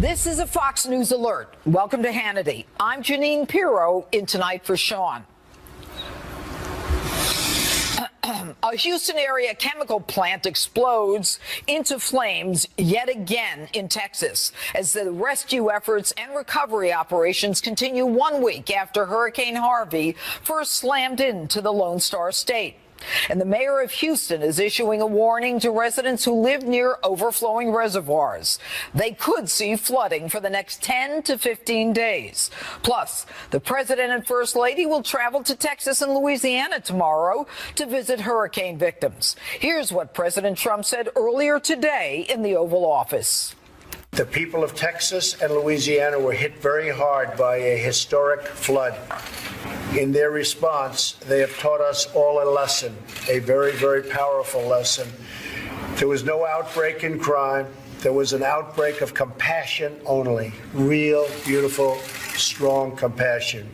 This is a Fox News alert. Welcome to Hannity. I'm Janine Pirro in Tonight for Sean. A Houston area chemical plant explodes into flames yet again in Texas as the rescue efforts and recovery operations continue 1 week after Hurricane Harvey first slammed into the Lone Star State. And the mayor of Houston is issuing a warning to residents who live near overflowing reservoirs. They could see flooding for the next 10 to 15 days. Plus, the president and first lady will travel to Texas and Louisiana tomorrow to visit hurricane victims. Here's what President Trump said earlier today in the Oval Office. The people of Texas and Louisiana were hit very hard by a historic flood. In their response, they have taught us all a lesson, a very, very powerful lesson. There was no outbreak in crime. There was an outbreak of compassion only, real, beautiful, strong compassion.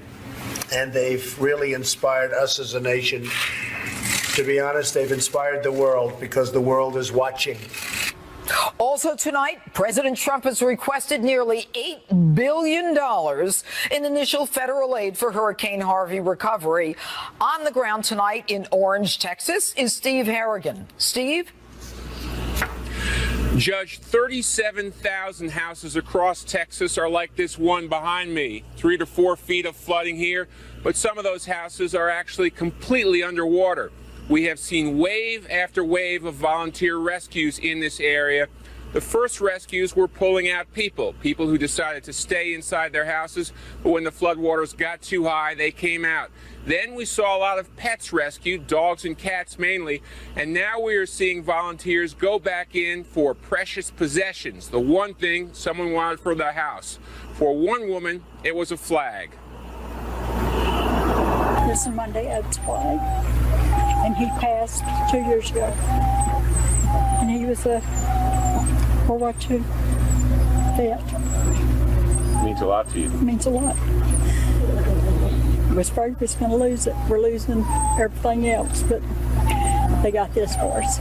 And they've really inspired us as a nation. To be honest, they've inspired the world because the world is watching. Also tonight, President Trump has requested nearly $8 billion in initial federal aid for Hurricane Harvey recovery. On the ground tonight in Orange, Texas, is Steve Harrigan. Steve? Judge, 37,000 houses across Texas are like this one behind me. 3 to 4 feet of flooding here, but some of those houses are actually completely underwater. We have seen wave after wave of volunteer rescues in this area. The first rescues were pulling out people who decided to stay inside their houses, but when the floodwaters got too high, they came out. Then we saw a lot of pets rescued, dogs and cats mainly, and now we are seeing volunteers go back in for precious possessions, the one thing someone wanted for their house. For one woman, it was a flag. This is my dad's flag, and he passed 2 years ago, and he was a World War II vet. Means a lot to you. It means a lot. I was afraid we was going to lose it. We're losing everything else, but they got this for us.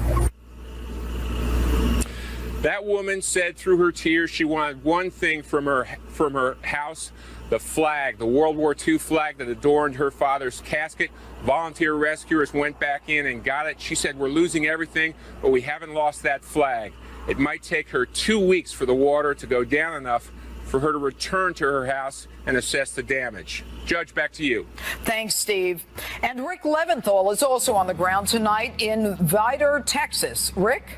That woman said through her tears she wanted one thing from her house, the flag, the World War II flag that adorned her father's casket. Volunteer rescuers went back in and got it. She said, we're losing everything, but we haven't lost that flag. It might take her 2 weeks for the water to go down enough for her to return to her house and assess the damage. Judge, back to you. Thanks, Steve. And Rick Leventhal is also on the ground tonight in Vidor, Texas. Rick?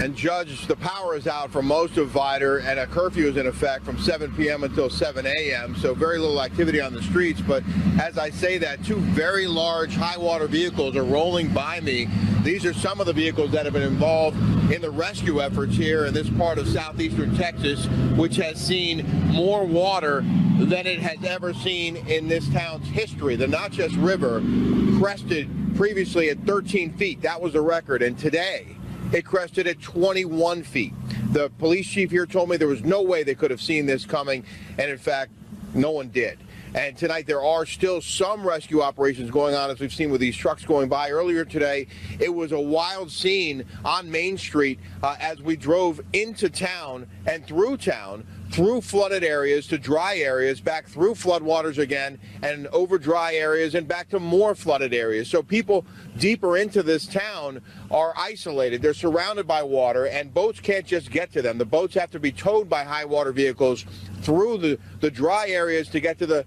And Judge, the power is out for most of Vidor, and a curfew is in effect from 7 p.m. until 7 a.m., so very little activity on the streets. But as I say that, 2 very large high-water vehicles are rolling by me. These are some of the vehicles that have been involved in the rescue efforts here in this part of southeastern Texas, which has seen more water than it has ever seen in this town's history. The Natchez River crested previously at 13 feet. That was the record, and today it crested at 21 feet. The police chief here told me there was no way they could have seen this coming, and in fact, no one did. And tonight there are still some rescue operations going on, as we've seen with these trucks going by. Earlier today, it was a wild scene on Main Street as we drove into town and through town, through flooded areas to dry areas, back through floodwaters again, and over dry areas and back to more flooded areas. So people deeper into this town are isolated. They're surrounded by water, and boats can't just get to them. The boats have to be towed by high water vehicles through the dry areas to get to the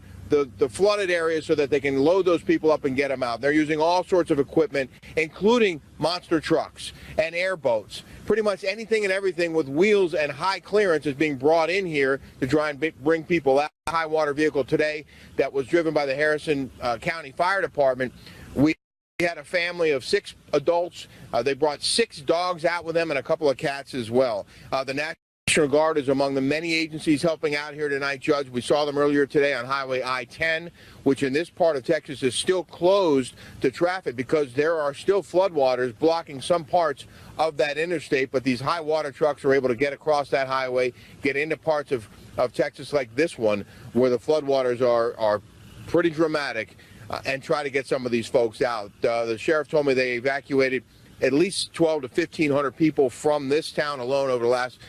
flooded areas so that they can load those people up and get them out. They're using all sorts of equipment, including monster trucks and airboats. Pretty much anything and everything with wheels and high clearance is being brought in here to try and bring people out. A high water vehicle today that was driven by the Harrison County Fire Department. We had a family of 6 adults. They brought 6 dogs out with them and a couple of cats as well. The National Guard is among the many agencies helping out here tonight, Judge. We saw them earlier today on Highway I-10, which in this part of Texas is still closed to traffic because there are still floodwaters blocking some parts of that interstate. But these high water trucks are able to get across that highway, get into parts of Texas like this one, where the floodwaters are pretty dramatic, and try to get some of these folks out. The sheriff told me they evacuated at least 12 to 1,500 people from this town alone over the last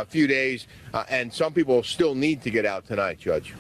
few days, and some people still need to get out tonight, Judge.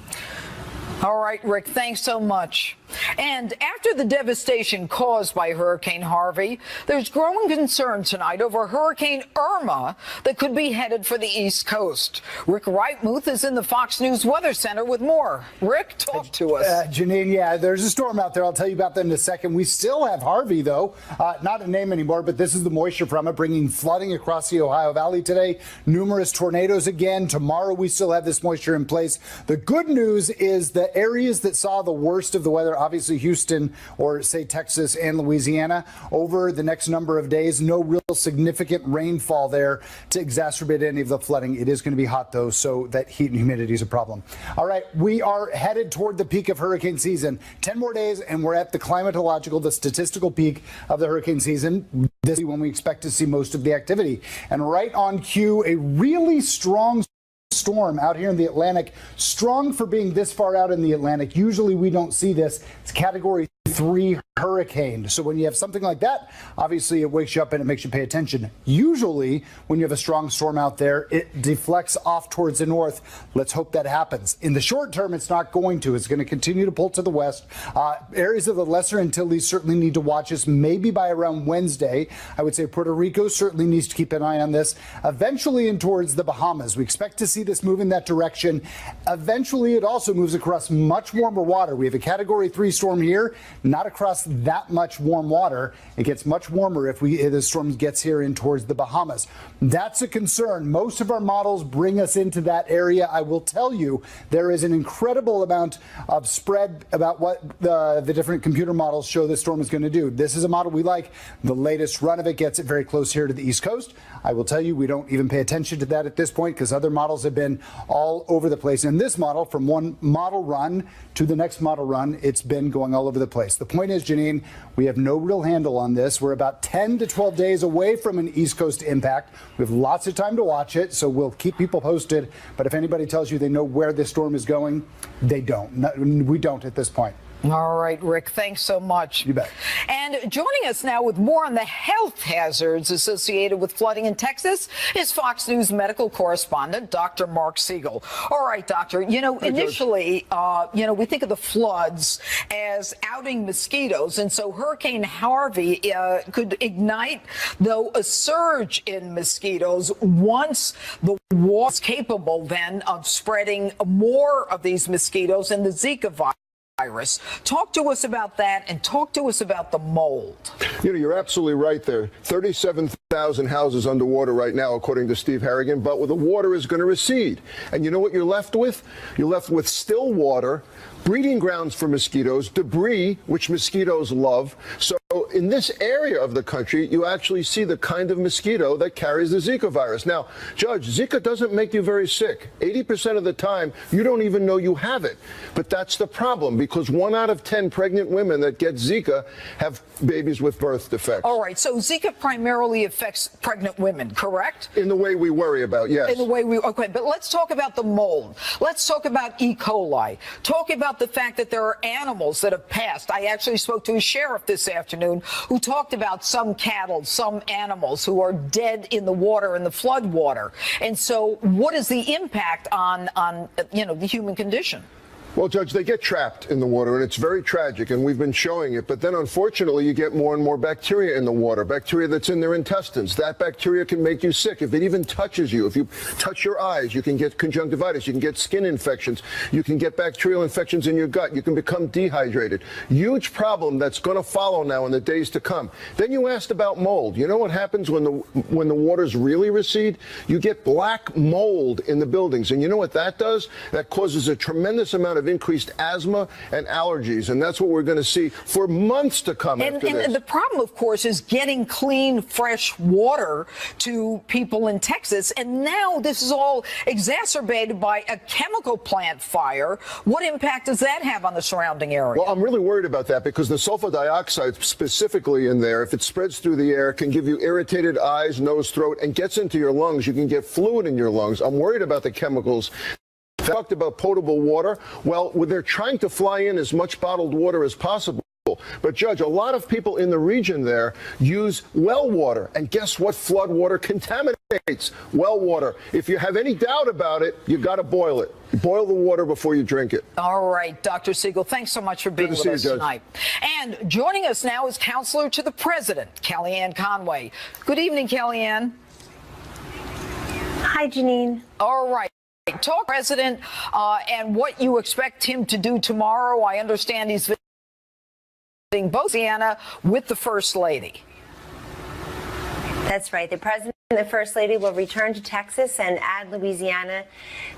All right, Rick, thanks so much. And after the devastation caused by Hurricane Harvey, there's growing concern tonight over Hurricane Irma that could be headed for the East Coast. Rick Reitmuth is in the Fox News Weather Center with more. Rick, talk to us. Janine, yeah, there's a storm out there. I'll tell you about that in a second. We still have Harvey, though. Not a name anymore, but this is the moisture from it, bringing flooding across the Ohio Valley today. Numerous tornadoes again. Tomorrow, we still have this moisture in place. The good news is the areas that saw the worst of the weather, obviously Houston or say Texas and Louisiana, over the next number of days, no real significant rainfall there to exacerbate any of the flooding. It is going to be hot, though, so that heat and humidity is a problem. All right, we are headed toward the peak of hurricane season. 10 more days, and we're at the climatological, the statistical peak of the hurricane season. This is when we expect to see most of the activity. And right on cue, a really strong storm out here in the Atlantic, strong for being this far out in the Atlantic. Usually we don't see this. It's Category 3 hurricane. So when you have something like that, obviously it wakes you up and it makes you pay attention. Usually when you have a strong storm out there, it deflects off towards the north. Let's hope that happens. In the short term, it's not going to. It's going to continue to pull to the west. Areas of the Lesser Antilles certainly need to watch this, maybe by around Wednesday. I would say Puerto Rico certainly needs to keep an eye on this. Eventually in towards the Bahamas. We expect to see this move in that direction. Eventually it also moves across much warmer water. We have a Category 3 storm here, not across that much warm water. It gets much warmer if the storm gets here in towards the Bahamas. That's a concern. Most of our models bring us into that area. I will tell you, there is an incredible amount of spread about what the different computer models show this storm is going to do. This is a model we like. The latest run of it gets it very close here to the East Coast. I will tell you, we don't even pay attention to that at this point because other models have been all over the place. In this model, from one model run to the next model run, it's been going all over the place. The point is, Janine, we have no real handle on this. We're about 10 to 12 days away from an East Coast impact. We have lots of time to watch it, so we'll keep people posted. But if anybody tells you they know where this storm is going, they don't. We don't at this point. All right, Rick, thanks so much. You bet. And joining us now with more on the health hazards associated with flooding in Texas is Fox News medical correspondent, Dr. Mark Siegel. All right, doctor, initially, we think of the floods as outing mosquitoes. And so Hurricane Harvey could ignite, though, a surge in mosquitoes once the water is capable then of spreading more of these mosquitoes and the Zika virus. Talk to us about that and talk to us about the mold. You're absolutely right there. 37,000 houses underwater right now, according to Steve Harrigan, but the water is going to recede. And you know what you're left with? You're left with still water, breeding grounds for mosquitoes, debris, which mosquitoes love. So in this area of the country, you actually see the kind of mosquito that carries the Zika virus. Now, Judge, Zika doesn't make you very sick. 80% of the time, you don't even know you have it. But that's the problem, because 1 out of 10 pregnant women that get Zika have babies with birth defects. All right, so Zika primarily affects pregnant women, correct? In the way we worry about, yes. In the way okay, but let's talk about the mold. Let's talk about E. coli. Talk about the fact that there are animals that have passed. I actually spoke to a sheriff this afternoon who talked about some cattle, some animals who are dead in the water, in the flood water. And so what is the impact on the human condition? Well, Judge, they get trapped in the water, and it's very tragic, and we've been showing it. But then, unfortunately, you get more and more bacteria in the water, bacteria that's in their intestines. That bacteria can make you sick. If it even touches you, if you touch your eyes, you can get conjunctivitis, you can get skin infections, you can get bacterial infections in your gut, you can become dehydrated. Huge problem that's going to follow now in the days to come. Then you asked about mold. You know what happens when the waters really recede? You get black mold in the buildings, and you know what that does? That causes a tremendous amount of increased asthma and allergies, and that's what we're going to see for months to come after this. And the problem, of course, is getting clean, fresh water to people in Texas, and now this is all exacerbated by a chemical plant fire. What impact does that have on the surrounding area? Well, I'm really worried about that because the sulfur dioxide specifically in there, if it spreads through the air, can give you irritated eyes, nose, throat, and gets into your lungs. You can get fluid in your lungs. I'm worried about the chemicals. Talked about potable water. Well, they're trying to fly in as much bottled water as possible. But Judge, a lot of people in the region there use well water. And guess what flood water contaminates? Well water. If you have any doubt about it, you got to boil it. Boil the water before you drink it. All right, Dr. Siegel, thanks so much for being with us tonight. And joining us now is Counselor to the President, Kellyanne Conway. Good evening, Kellyanne. Hi, Janine. All right. Talk President and what you expect him to do tomorrow. I understand he's visiting both Louisiana with the First Lady. That's right. The President and the First Lady will return to Texas and add Louisiana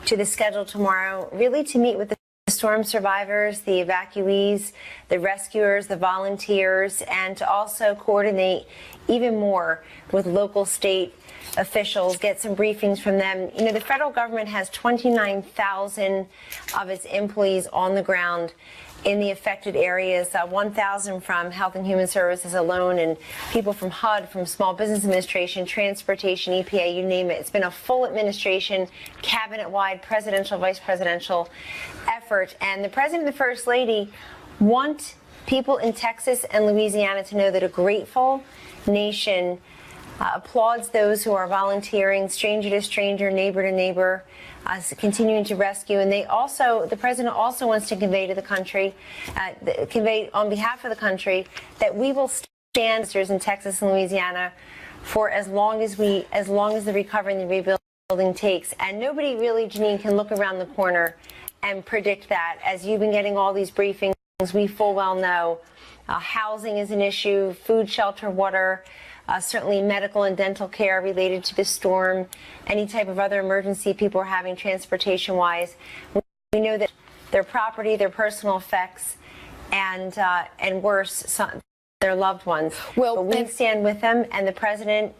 to the schedule tomorrow, really to meet with the storm survivors, the evacuees, the rescuers, the volunteers, and to also coordinate even more with local state officials, get some briefings from them. You know, the federal government has 29,000 of its employees on the ground in the affected areas, 1,000 from Health and Human Services alone, and people from HUD, from Small Business Administration, Transportation, EPA, you name it. It's been a full administration, cabinet-wide, presidential, vice presidential effort. And the President and the First Lady want people in Texas and Louisiana to know that a grateful nation applauds those who are volunteering, stranger to stranger, neighbor to neighbor, continuing to rescue. And the President also wants to convey to the country, convey on behalf of the country, that we will stand in Texas and Louisiana for as long as the recovery and the rebuilding takes. And nobody really, Janine, can look around the corner and predict that. As you've been getting all these briefings, we full well know housing is an issue, food, shelter, water, certainly medical and dental care related to the storm, any type of other emergency people are having transportation-wise. We know that their property, their personal effects, and worse, their loved ones. Well, but we stand with them, and the President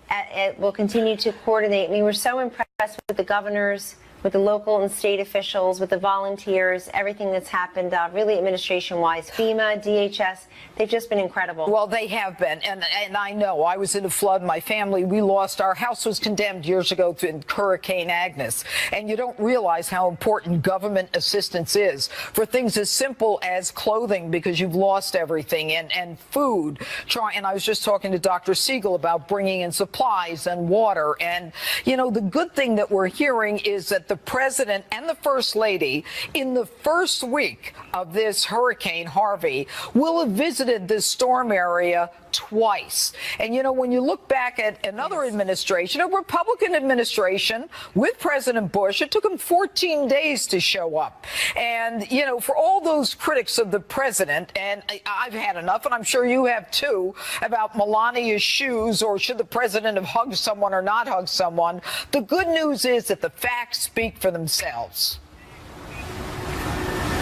will continue to coordinate. We were so impressed with the governors, with the local and state officials, with the volunteers, everything that's happened, really administration-wise. FEMA, DHS, they've just been incredible. Well, they have been, and I know. I was in a flood. My family, we lost. Our house was condemned years ago to Hurricane Agnes. And you don't realize how important government assistance is for things as simple as clothing, because you've lost everything, and food. And I was just talking to Dr. Siegel about bringing in supplies and water. And, you know, the good thing that we're hearing is that the President and the First Lady, in the first week of this Hurricane Harvey, will have visited this storm area twice. And, you know, when you look back at another administration, a Republican administration with President Bush, it took him 14 days to show up. And, you know, for all those critics of the president, and I've had enough, and I'm sure you have too, about Melania's shoes, or should the president have hugged someone or not hugged someone, the good news is that the facts speak for themselves.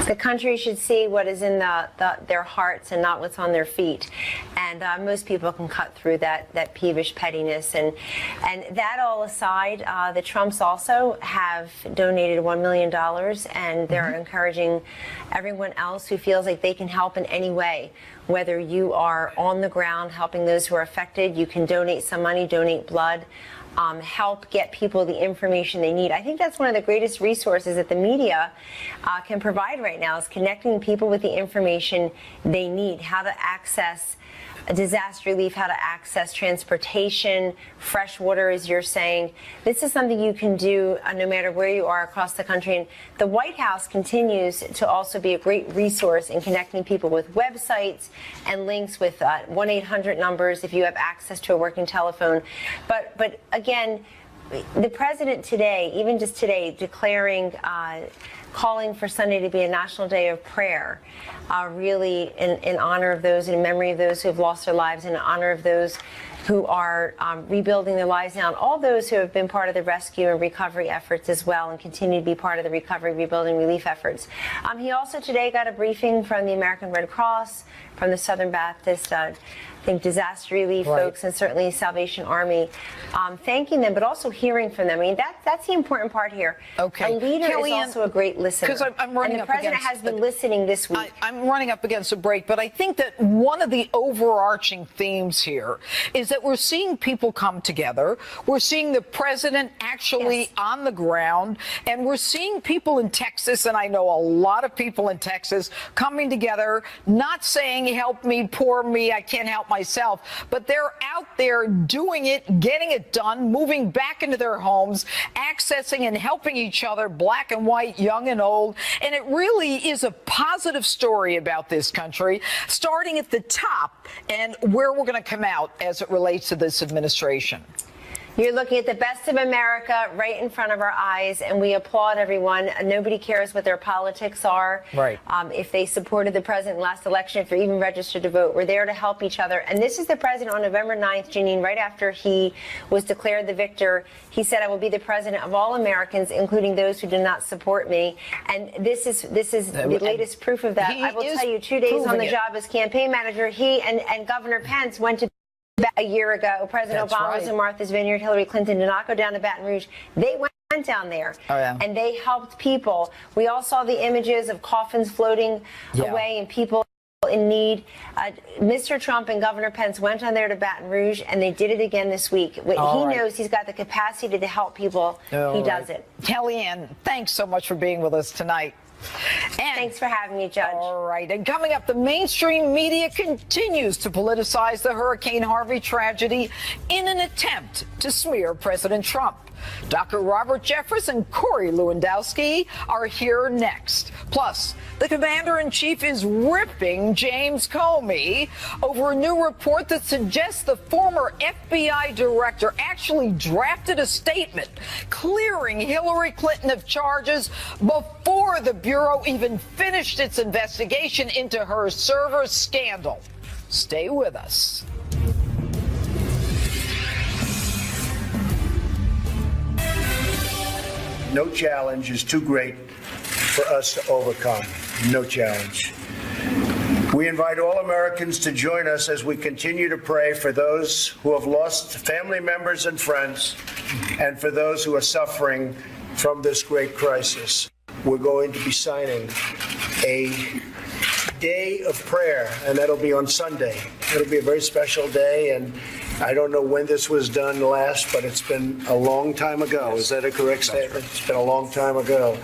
The country should see what is in their hearts and not what's on their feet. And most people can cut through that peevish pettiness. And that all aside, the Trumps also have donated $1 million, and they're encouraging everyone else who feels like they can help in any way. Whether you are on the ground helping those who are affected, you can donate some money, donate blood. Help get people the information they need. I think that's one of the greatest resources that the media can provide right now, is connecting people with the information they need, how to access disaster relief, how to access transportation, fresh water, as you're saying. This is something you can do no matter where you are across the country. And the White House continues to also be a great resource in connecting people with websites and links with 1-800 numbers if you have access to a working telephone. But again, the president today, even just today, declaring, calling for Sunday to be a national day of prayer, really in honor of those, in memory of those who have lost their lives, in honor of those who are rebuilding their lives now, and all those who have been part of the rescue and recovery efforts as well, and continue to be part of the recovery, rebuilding, relief efforts. He also today got a briefing from the American Red Cross, from the Southern Baptist think disaster relief folks and certainly Salvation Army, thanking them, but also hearing from them. I mean, that's the important part here. Okay. A leader is also a great listener. Because I'm running and the up president against has been listening this week. I'm running up against a break, but I think that one of the overarching themes here is that we're seeing people come together. We're seeing the president actually on the ground, and we're seeing people in Texas, and I know a lot of people in Texas coming together, not saying, help me, poor me, I can't help myself, but they're out there doing it, getting it done, moving back into their homes, accessing and helping each other, black and white, young and old. And it really is a positive story about this country, starting at the top and where we're going to come out as it relates to this administration. You're looking at the best of America right in front of our eyes, and we applaud everyone. Nobody cares what their politics are. Right. If they supported the president last election, if they're even registered to vote, we're there to help each other. And this is the president on November 9th, Janine, right after he was declared the victor. He said, I will be the president of all Americans, including those who do not support me. And this is the latest proof of that. I will tell you, 2 days on the job as campaign manager, he and Governor Pence went to a year ago. President Obama was in Martha's Vineyard. Hillary Clinton did not go down to Baton Rouge. They went down there and they helped people. We all saw the images of coffins floating away and people in need. Mr. Trump and Governor Pence went down there to Baton Rouge, and they did it again this week. He knows he's got the capacity to help people. He does it. Kellyanne, thanks so much for being with us tonight. And thanks for having me, Judge. All right. And coming up, the mainstream media continues to politicize the Hurricane Harvey tragedy in an attempt to smear President Trump. Dr. Robert Jeffress and Corey Lewandowski are here next. Plus, the commander-in-chief is ripping James Comey over a new report that suggests the former FBI director actually drafted a statement clearing Hillary Clinton of charges before the Bureau even finished its investigation into her server scandal. Stay with us. No challenge is too great for us to overcome. No challenge. We invite all Americans to join us as we continue to pray for those who have lost family members and friends, and for those who are suffering from this great crisis. We're going to be signing a day of prayer, and that'll be on Sunday. It'll be a very special day, and I don't know when this was done last, but it's been a long time ago. Is that a correct statement? It's been a long time ago.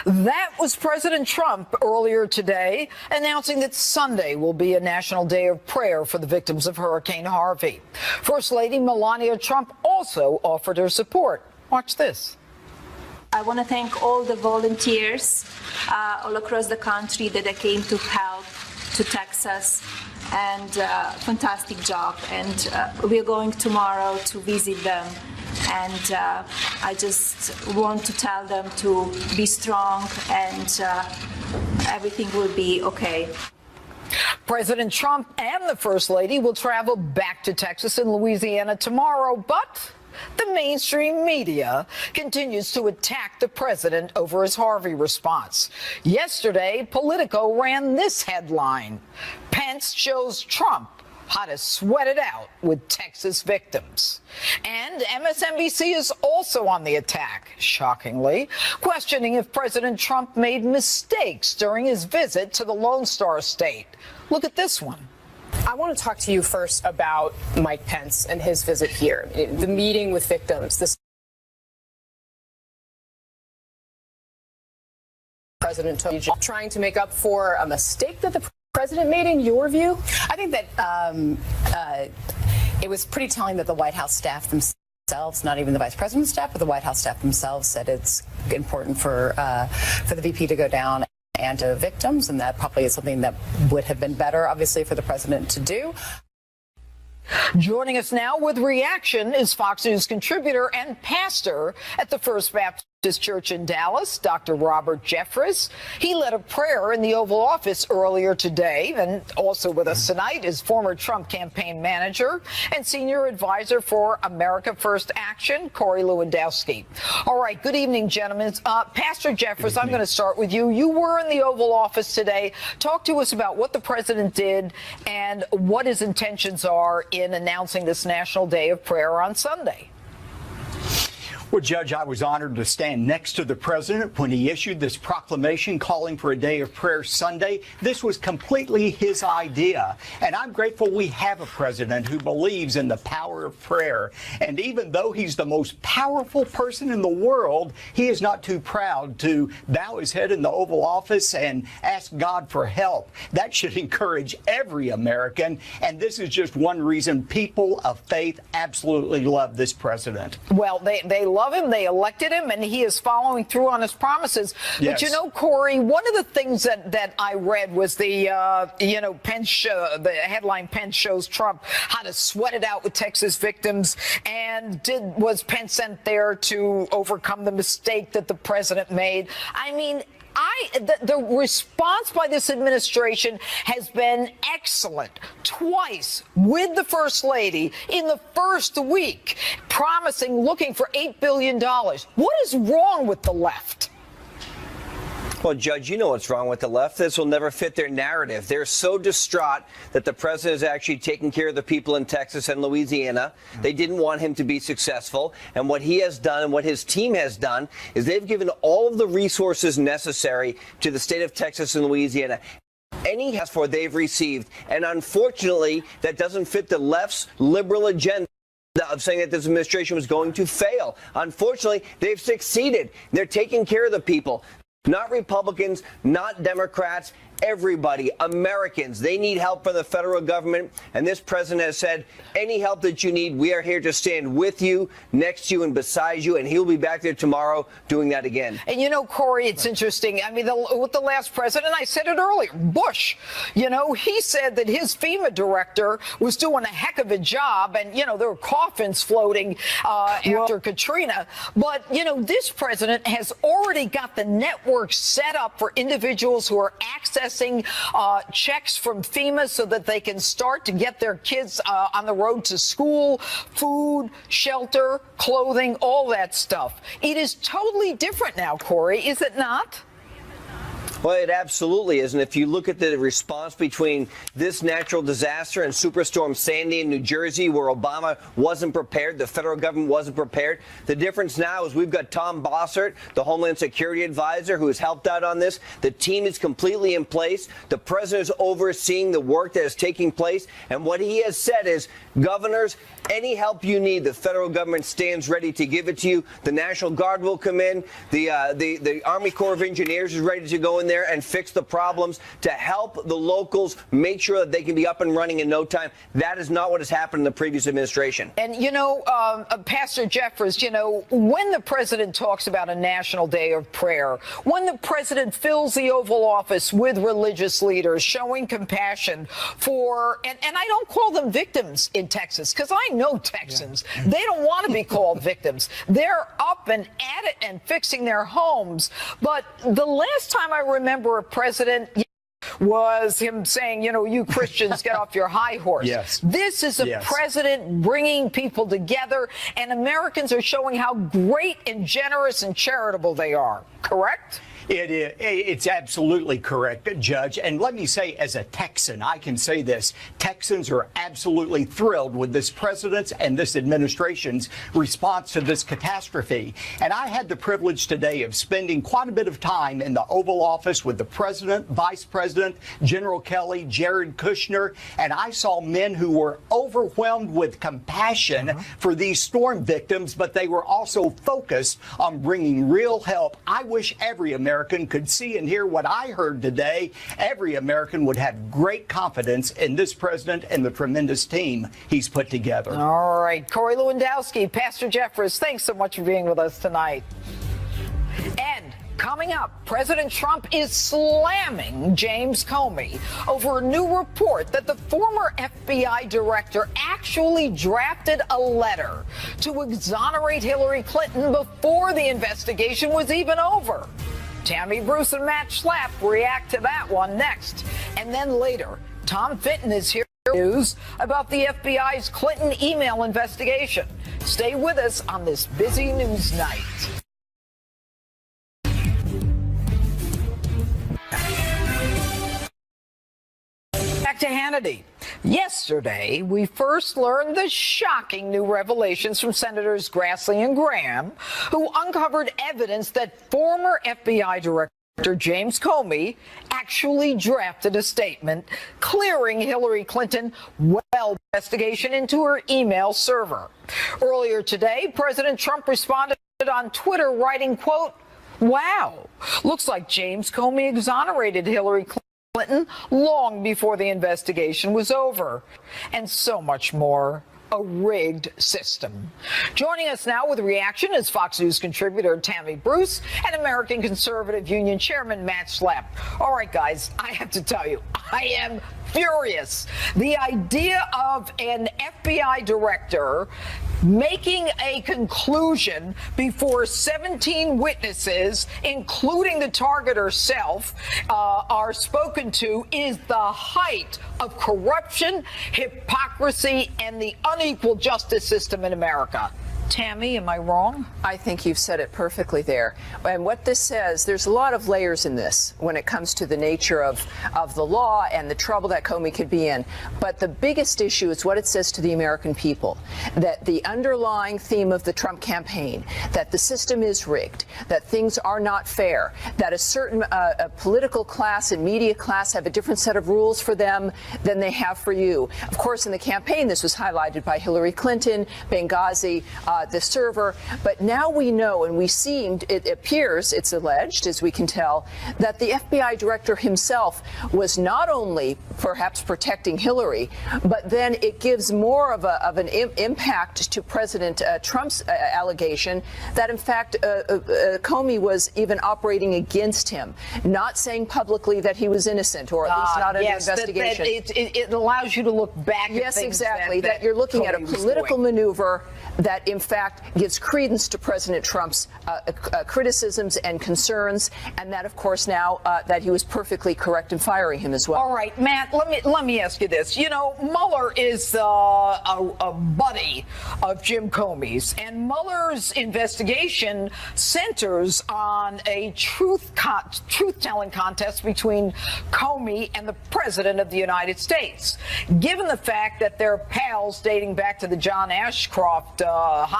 That was President Trump earlier today announcing that Sunday will be a national day of prayer for the victims of Hurricane Harvey. First Lady Melania Trump also offered her support. Watch this. I want to thank all the volunteers all across the country that came to help to Texas, and fantastic job. And we're going tomorrow to visit them. And I just want to tell them to be strong, and everything will be okay. President Trump and the First Lady will travel back to Texas and Louisiana tomorrow, but the mainstream media continues to attack the president over his Harvey response. Yesterday, Politico ran this headline: Pence shows Trump how to sweat it out with Texas victims. And MSNBC is also on the attack, shockingly, questioning if President Trump made mistakes during his visit to the Lone Star State. Look at this one. I want to talk to you first about Mike Pence and his visit here, the meeting with victims. This president took, trying to make up for a mistake that the president made, in your view? I think that it was pretty telling that the White House staff themselves, not even the vice president's staff, but the White House staff themselves, said it's important for the VP to go down and to victims, and that probably is something that would have been better, obviously, for the president to do. Joining us now with reaction is Fox News contributor and pastor at the First Baptist Baptist Church in Dallas, Dr. Robert Jeffress. He led a prayer in the Oval Office earlier today, and also with us tonight is former Trump campaign manager and senior advisor for America First Action, Corey Lewandowski. All right, good evening, gentlemen. Pastor Jeffress, I'm going to start with you. You were in the Oval Office today. Talk to us about what the president did and what his intentions are in announcing this National Day of Prayer on Sunday. Well, Judge, I was honored to stand next to the president when he issued this proclamation calling for a day of prayer Sunday. This was completely his idea. And I'm grateful we have a president who believes in the power of prayer. And even though he's the most powerful person in the world, he is not too proud to bow his head in the Oval Office and ask God for help. That should encourage every American. And this is just one reason people of faith absolutely love this president. Well, they love him. They elected him, and he is following through on his promises. Yes. But you know, Corey, one of the things that I read was the Pence the headline Pence shows Trump how to sweat it out with Texas victims, and was Pence sent there to overcome the mistake that the president made? I mean, the response by this administration has been excellent. Twice with the First Lady in the first week, looking for $8 billion. What is wrong with the left? Well, Judge, you know what's wrong with the left. This will never fit their narrative. They're so distraught that the president is actually taking care of the people in Texas and Louisiana. They didn't want him to be successful. And what he has done and what his team has done is they've given all of the resources necessary to the state of Texas and Louisiana. Any ask for they've received. And unfortunately, that doesn't fit the left's liberal agenda of saying that this administration was going to fail. Unfortunately, they've succeeded. They're taking care of the people. Not Republicans, not Democrats, everybody, Americans. They need help from the federal government. And this president has said, any help that you need, we are here to stand with you, next to you, and beside you. And he'll be back there tomorrow doing that again. And you know, Corey, it's interesting. I mean, with the last president, I said it earlier, Bush, he said that his FEMA director was doing a heck of a job. And, there were coffins floating after Katrina. But, this president has already got the network set up for individuals who are accessing checks from FEMA so that they can start to get their kids on the road to school, food, shelter, clothing, all that stuff. It is totally different now, Corey, is it not? Well, it absolutely is. And if you look at the response between this natural disaster and Superstorm Sandy in New Jersey, where Obama wasn't prepared, the federal government wasn't prepared, the difference now is we've got Tom Bossert, the Homeland Security advisor, who has helped out on this. The team is completely in place. The president is overseeing the work that is taking place. And what he has said is, governors, any help you need, the federal government stands ready to give it to you. The National Guard will come in. The Army Corps of Engineers is ready to go in there and fix the problems to help the locals make sure that they can be up and running in no time. That is not what has happened in the previous administration. And, Pastor Jeffress, when the president talks about a national day of prayer, when the president fills the Oval Office with religious leaders showing compassion for, and I don't call them victims in Texas, because I know Texans. Yeah. They don't want to be called victims. They're up and at it and fixing their homes. But the last time I remember a president was him saying, you Christians get off your high horse. Yes. This is a president bringing people together, and Americans are showing how great and generous and charitable they are. Correct? It's absolutely correct, Judge. And let me say, as a Texan, I can say this. Texans are absolutely thrilled with this president's and this administration's response to this catastrophe. And I had the privilege today of spending quite a bit of time in the Oval Office with the president, vice president, General Kelly, Jared Kushner, and I saw men who were overwhelmed with compassion for these storm victims, but they were also focused on bringing real help. I wish every American could see and hear what I heard today. Every American would have great confidence in this president and the tremendous team he's put together. All right. Corey Lewandowski, Pastor Jeffress, thanks so much for being with us tonight. And Coming up, President Trump is slamming James Comey over a new report that the former FBI director actually drafted a letter to exonerate Hillary Clinton before the investigation was even over. Tammy Bruce and Matt Schlapp react to that one next. And then later, Tom Fitton is here with news about the FBI's Clinton email investigation. Stay with us on this busy news night. Back to Hannity. Yesterday, we first learned the shocking new revelations from Senators Grassley and Graham, who uncovered evidence that former FBI Director James Comey actually drafted a statement clearing Hillary Clinton investigation into her email server. Earlier today, President Trump responded on Twitter writing, quote, "Wow, looks like James Comey exonerated Hillary Clinton long before the investigation was over," and so much more. A rigged system. Joining us now with a reaction is Fox News contributor Tammy Bruce and American Conservative Union Chairman Matt Schlapp. All right, guys, I have to tell you, I am furious. The idea of an FBI director making a conclusion before 17 witnesses, including the target herself, are spoken to is the height of corruption, hypocrisy, and the unequal justice system in America. Tammy, am I wrong? I think you've said it perfectly there. And what this says, there's a lot of layers in this when it comes to the nature of the law and the trouble that Comey could be in. But the biggest issue is what it says to the American people, that the underlying theme of the Trump campaign, that the system is rigged, that things are not fair, that a certain political class and media class have a different set of rules for them than they have for you. Of course, in the campaign, this was highlighted by Hillary Clinton, Benghazi, the server, but now we know, and it appears, it's alleged, as we can tell, that the FBI director himself was not only perhaps protecting Hillary, but then it gives more of an impact to President Trump's allegation that, in fact, Comey was even operating against him, not saying publicly that he was innocent, or at least not under investigation. It allows you to look back at Yes, things exactly, that you're looking at a political maneuver that, in fact, gives credence to President Trump's criticisms and concerns, and that, of course, now that he was perfectly correct in firing him as well. All right, Matt, let me ask you this. You know, Mueller is a buddy of Jim Comey's, and Mueller's investigation centers on a truth-telling contest between Comey and the President of the United States. Given the fact that they're pals dating back to the John Ashcroft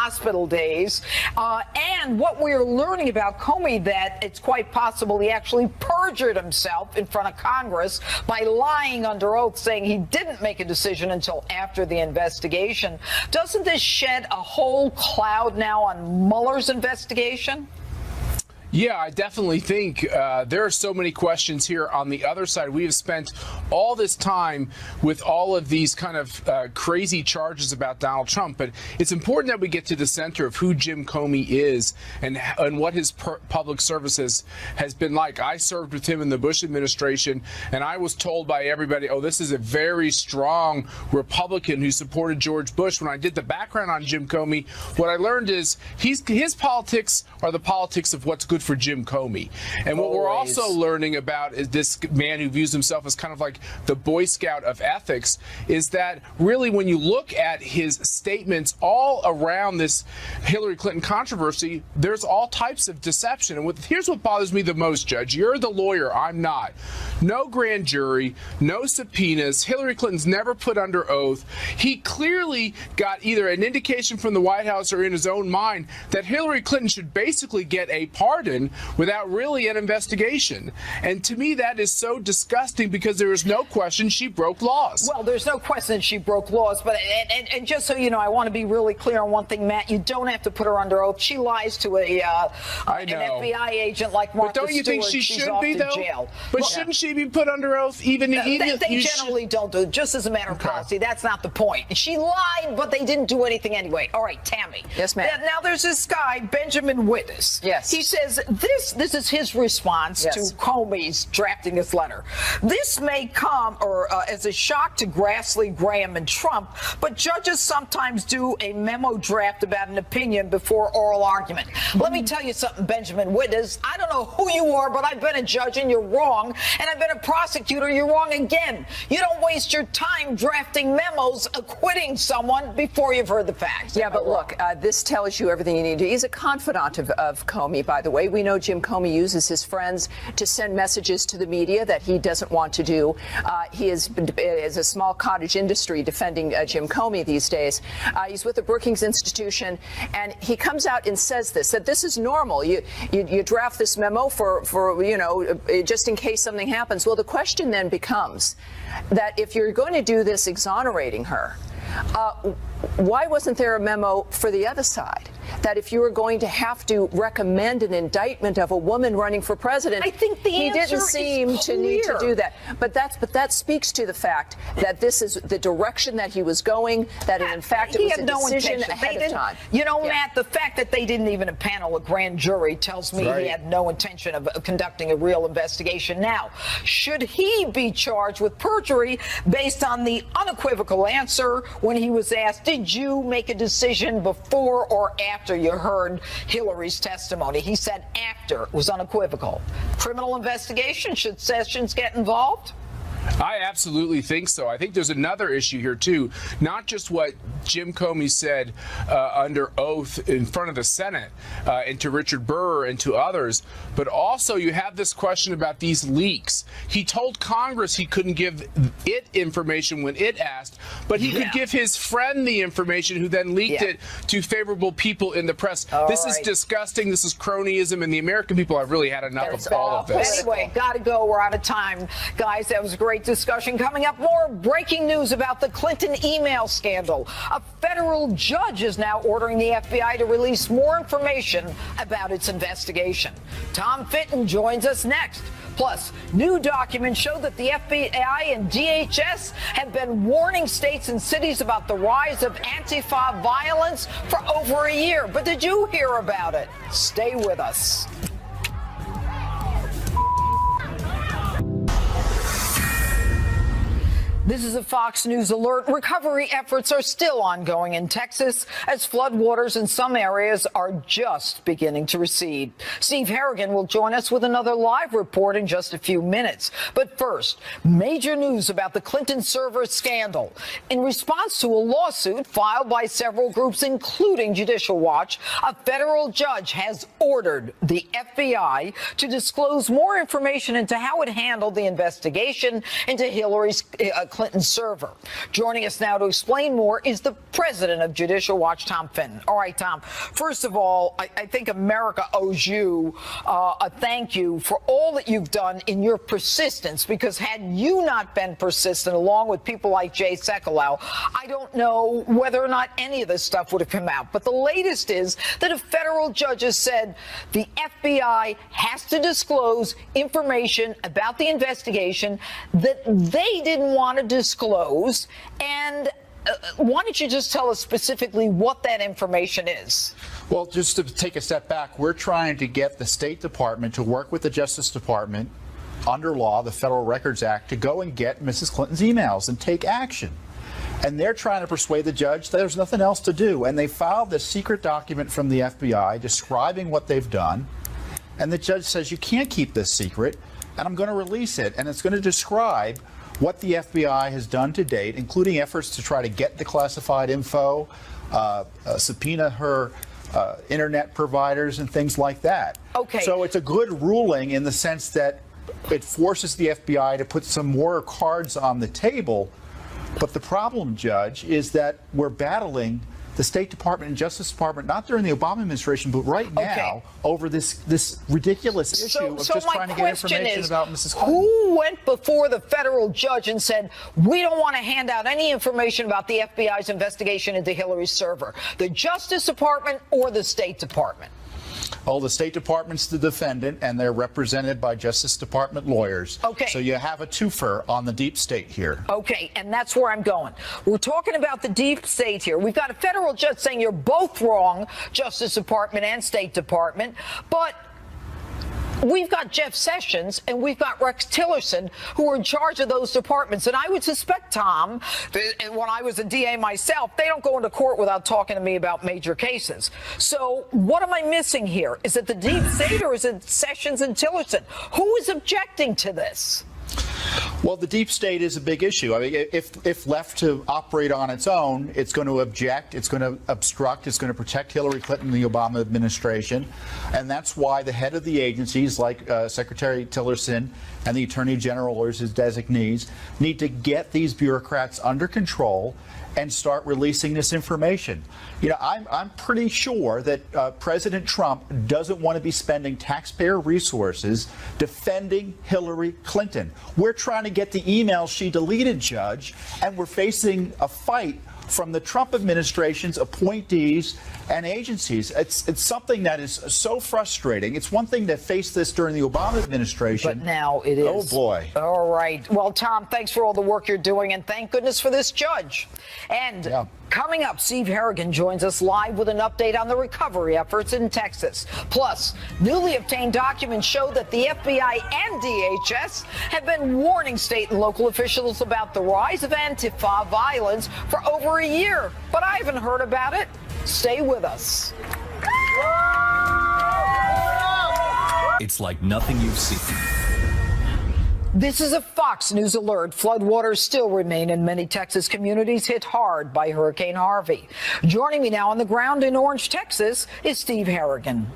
hospital days, and what we're learning about Comey, that it's quite possible he actually perjured himself in front of Congress by lying under oath, saying he didn't make a decision until after the investigation. Doesn't this shed a whole cloud now on Mueller's investigation? Yeah, I definitely think there are so many questions here on the other side. We have spent all this time with all of these kind of crazy charges about Donald Trump, but it's important that we get to the center of who Jim Comey is and what his public service has been like. I served with him in the Bush administration, and I was told by everybody, oh, this is a very strong Republican who supported George Bush. When I did the background on Jim Comey, what I learned is his politics are the politics of what's good for Jim Comey. And what we're also learning about is this man who views himself as kind of like the Boy Scout of ethics, is that really when you look at his statements all around this Hillary Clinton controversy, there's all types of deception. And here's what bothers me the most, Judge. You're the lawyer. I'm not. No grand jury, no subpoenas. Hillary Clinton's never put under oath. He clearly got either an indication from the White House or in his own mind that Hillary Clinton should basically get a pardon without really an investigation. And to me, that is so disgusting because there is no question she broke laws. Well, there's no question she broke laws, but and just so you know, I want to be really clear on one thing, Matt. You don't have to put her under oath. She lies to an FBI agent like Martha But don't you think she should be, though? Jail. But shouldn't she be put under ooth? They generally don't do it, just as a matter of policy. That's not the point. She lied, but they didn't do anything anyway. All right, Tammy. Yes, ma'am. Now there's this guy, Benjamin Wittes. Yes. He says this is his response to Comey's drafting this letter. This may come as a shock to Grassley, Graham, and Trump, but judges sometimes do a memo draft about an opinion before oral argument. Let me tell you something, Benjamin Wittes. I don't know who you are, but I've been a judge and you're wrong, and I've been a prosecutor, you're wrong again. You don't waste your time drafting memos acquitting someone before you've heard the facts. Yeah, but look, this tells you everything you need to. He's a confidant of Comey, by the way. We know Jim Comey uses his friends to send messages to the media that he doesn't want to do. He is a small cottage industry defending Jim Comey these days. He's with the Brookings Institution, and he comes out and says this, that this is normal. You draft this memo for just in case something happens. Well, the question then becomes that if you're going to do this exonerating her, why wasn't there a memo for the other side? That if you were going to have to recommend an indictment of a woman running for president, I think he didn't seem to need to do that. But that speaks to the fact that this is the direction that he was going. That in fact it was a decision ahead of time. You know, Matt, the fact that they didn't even impanel a grand jury tells me he had no intention of conducting a real investigation. Now, should he be charged with perjury based on the unequivocal answer when he was asked, did you make a decision before or after you heard Hillary's testimony? He said after. It was unequivocal. Criminal investigation, should Sessions get involved? I absolutely think so. I think there's another issue here, too. Not just what Jim Comey said under oath in front of the Senate and to Richard Burr and to others, but also you have this question about these leaks. He told Congress he couldn't give it information when it asked, but he could give his friend the information who then leaked it to favorable people in the press. This is disgusting. This is cronyism, and the American people have really had enough of all of this. Anyway, got to go. We're out of time. Guys, that was a great discussion. Coming up, more breaking news about the Clinton email scandal. A federal judge is now ordering the FBI to release more information about its investigation. Tom Fitton joins us next. Plus, new documents show that the FBI and DHS have been warning states and cities about the rise of Antifa violence for over a year. But did you hear about it? Stay with us. This is a Fox News alert. Recovery efforts are still ongoing in Texas as floodwaters in some areas are just beginning to recede. Steve Harrigan will join us with another live report in just a few minutes. But first, major news about the Clinton server scandal. In response to a lawsuit filed by several groups, including Judicial Watch, a federal judge has ordered the FBI to disclose more information into how it handled the investigation into Hillary's Clinton server. Joining us now to explain more is the president of Judicial Watch, Tom Fitton. All right, Tom. First of all, I think America owes you a thank you for all that you've done in your persistence, because had you not been persistent, along with people like Jay Sekulow, I don't know whether or not any of this stuff would have come out. But the latest is that a federal judge has said the FBI has to disclose information about the investigation that they didn't want to disclose. And why don't you just tell us specifically what that information is? Well, just to take a step back, we're trying to get the State Department to work with the Justice Department under law, the Federal Records Act, to go and get Mrs. Clinton's emails and take action. And they're trying to persuade the judge that there's nothing else to do. And they filed this secret document from the FBI describing what they've done. And the judge says, you can't keep this secret, and I'm going to release it. And it's going to describe what the FBI has done to date, including efforts to try to get the classified info, subpoena her internet providers and things like that. Okay. So it's a good ruling in the sense that it forces the FBI to put some more cards on the table. But the problem, Judge, is that we're battling the State Department and Justice Department, not during the Obama administration, but right now, over this ridiculous issue of just trying to get information about Mrs. Clinton. Who went before the federal judge and said, we don't want to hand out any information about the FBI's investigation into Hillary's server? The Justice Department or the State Department? Oh, the State Department's the defendant, and they're represented by Justice Department lawyers. Okay. So you have a twofer on the deep state here. Okay, and that's where I'm going. We're talking about the deep state here. We've got a federal judge saying you're both wrong, Justice Department and State Department, but we've got Jeff Sessions and we've got Rex Tillerson who are in charge of those departments. And I would suspect, Tom, that when I was a DA myself, they don't go into court without talking to me about major cases. So what am I missing here? Is it the deep state or is it Sessions and Tillerson? Who is objecting to this? Well, the deep state is a big issue. I mean, if left to operate on its own, it's going to object, it's going to obstruct, it's going to protect Hillary Clinton and the Obama administration. And that's why the head of the agencies, like Secretary Tillerson and the Attorney General or his designees, need to get these bureaucrats under control and start releasing this information. You know, I'm pretty sure that President Trump doesn't want to be spending taxpayer resources defending Hillary Clinton. We're trying to get the emails she deleted, Judge, and we're facing a fight from the Trump administration's appointees and agencies. It's something that is so frustrating. It's one thing to face this during the Obama administration. But now it is. Oh, boy. All right. Well, Tom, thanks for all the work you're doing, and thank goodness for this judge. And coming up, Steve Harrigan joins us live with an update on the recovery efforts in Texas. Plus, newly obtained documents show that the FBI and DHS have been warning state and local officials about the rise of Antifa violence for over a year. But I haven't heard about it. Stay with us. It's like nothing you've seen. This is a Fox News alert. Floodwaters still remain in many Texas communities hit hard by Hurricane Harvey. Joining me now on the ground in Orange, Texas, is Steve Harrigan.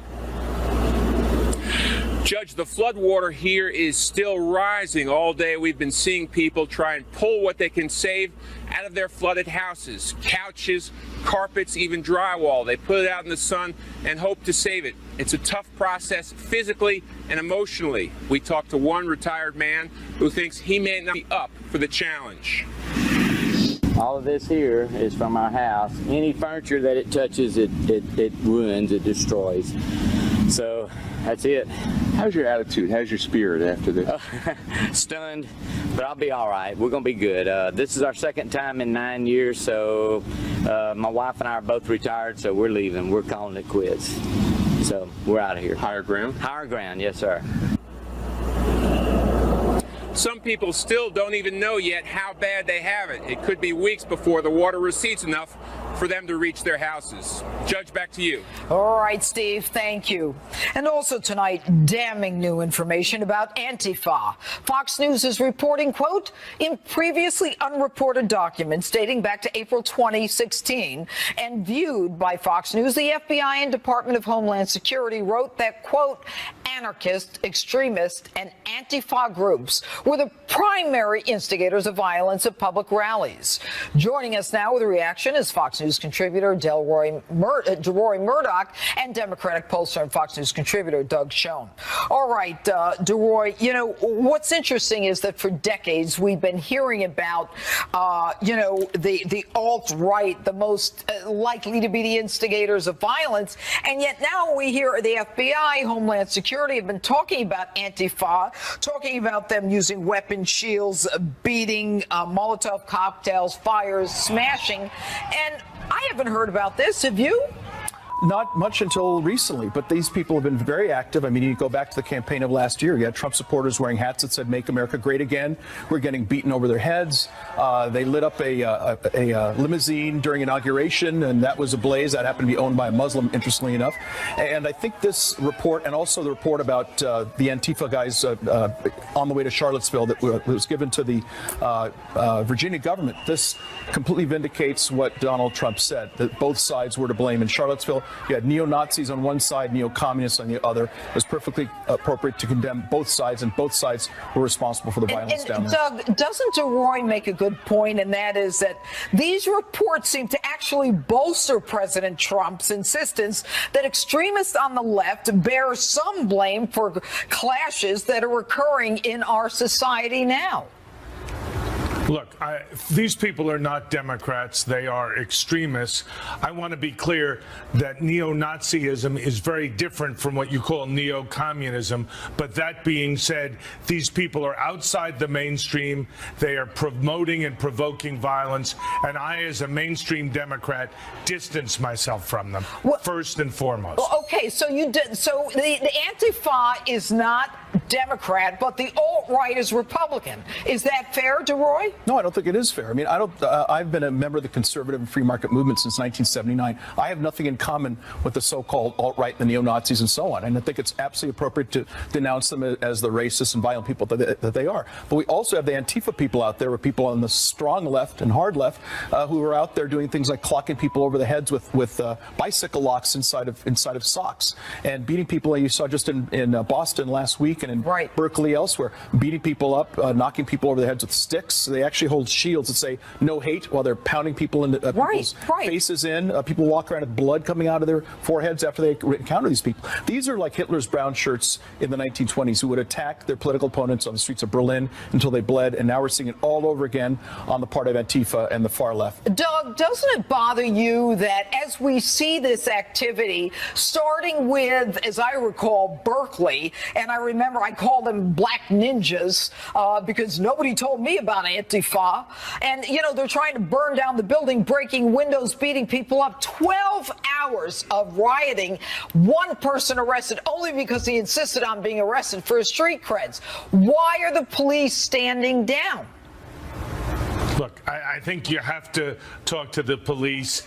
Judge, the floodwater here is still rising. All day we've been seeing people try and pull what they can save out of their flooded houses, couches, carpets, even drywall. They put it out in the sun and hope to save it. It's a tough process physically and emotionally. We talked to one retired man who thinks he may not be up for the challenge. All of this here is from our house. Any furniture that it touches, it ruins, it destroys. So that's it. How's your attitude? How's your spirit after this? Stunned, but I'll be all right. We're going to be good. This is our second time in 9 years, so my wife and I are both retired, so we're leaving. We're calling it quits. So we're out of here. Higher ground? Higher ground, yes, sir. Some people still don't even know yet how bad they have it. It could be weeks before the water recedes enough for them to reach their houses. Judge, back to you. All right, Steve, thank you. And also tonight, damning new information about Antifa. Fox News is reporting, quote, in previously unreported documents dating back to April 2016 and viewed by Fox News, the FBI and Department of Homeland Security wrote that, quote, anarchist, extremist, and Antifa groups were the primary instigators of violence at public rallies. Joining us now with a reaction is Fox News contributor DeRoy Murdoch and Democratic pollster and Fox News contributor Doug Schoen. All right, DeRoy, you know, what's interesting is that for decades we've been hearing about, you know, the alt-right, the most likely to be the instigators of violence, and yet now we hear the FBI, Homeland Security have been talking about Antifa, talking about them using weapon shields, beating, Molotov cocktails, fires, smashing, and I haven't heard about this. Have you? Not much until recently, but these people have been very active. I mean, you go back to the campaign of last year. You had Trump supporters wearing hats that said "Make America Great Again." We're getting beaten over their heads. They lit up a limousine during inauguration, and that was ablaze. That happened to be owned by a Muslim, interestingly enough. And I think this report, and also the report about the Antifa guys on the way to Charlottesville that was given to the Virginia government, this completely vindicates what Donald Trump said, that both sides were to blame in Charlottesville. You had neo-Nazis on one side, neo-communists on the other. It was perfectly appropriate to condemn both sides, and both sides were responsible for the violence down there. Doug, doesn't DeRoy make a good point, and that is that these reports seem to actually bolster President Trump's insistence that extremists on the left bear some blame for clashes that are occurring in our society now? Look, these people are not Democrats. They are extremists. I want to be clear that neo-Nazism is very different from what you call neo-communism. But that being said, these people are outside the mainstream. They are promoting and provoking violence. And I, as a mainstream Democrat, distance myself from them, first and foremost. Well, okay, so you did. So the Antifa is not Democrat, but the alt-right is Republican. Is that fair, DeRoy? No, I don't think it is fair. I mean, I've been a member of the conservative and free market movement since 1979. I have nothing in common with the so-called alt-right, the neo-Nazis, and so on. And I think it's absolutely appropriate to denounce them as the racist and violent people that they are. But we also have the Antifa people out there, or people on the strong left and hard left, who are out there doing things like clocking people over the heads with bicycle locks inside of socks, and beating people. You saw just in Boston last week, and in Berkeley, elsewhere, beating people up, knocking people over the heads with sticks. They actually hold shields that say "No hate" while they're pounding people in people's faces in. People walk around with blood coming out of their foreheads after they encounter these people. These are like Hitler's brown shirts in the 1920s who would attack their political opponents on the streets of Berlin until they bled. And now we're seeing it all over again on the part of Antifa and the far left. Doug, doesn't it bother you that as we see this activity, starting with, as I recall, Berkeley, and I remember I called them black ninjas because nobody told me about Antifa, and, you know, they're trying to burn down the building, breaking windows, beating people up. 12 hours of rioting, one person arrested only because he insisted on being arrested for his street creds. Why are the police standing down? Look, I think you have to talk to the police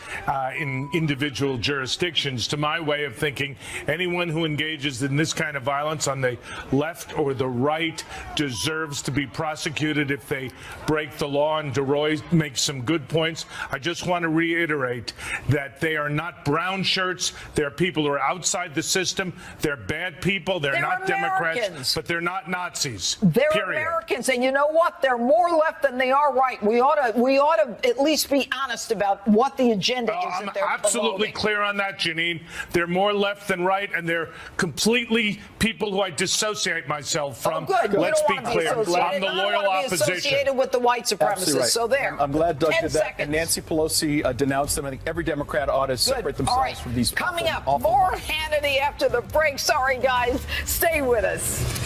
in individual jurisdictions. To my way of thinking, anyone who engages in this kind of violence on the left or the right deserves to be prosecuted if they break the law. And DeRoy makes some good points. I just want to reiterate that they are not brown shirts. They're people who are outside the system. They're bad people. They're not Americans. Democrats, but they're not Nazis. They're period. Americans, and you know what? They're more left than they are right. We ought to at least be honest about what the agenda is that they're absolutely promoting. Clear on that, Janine. They're more left than right, and they're completely people who I dissociate myself from. Oh, good. Let's be You don't want to clear. I'm the loyal opposition. Associated with the white supremacists. Absolutely right. So there. I'm glad Doug 10 did that. seconds. And Nancy Pelosi denounced them. I think every Democrat ought to separate themselves from these. Coming up, awful more Hannity after the break. Sorry, guys. Stay with us.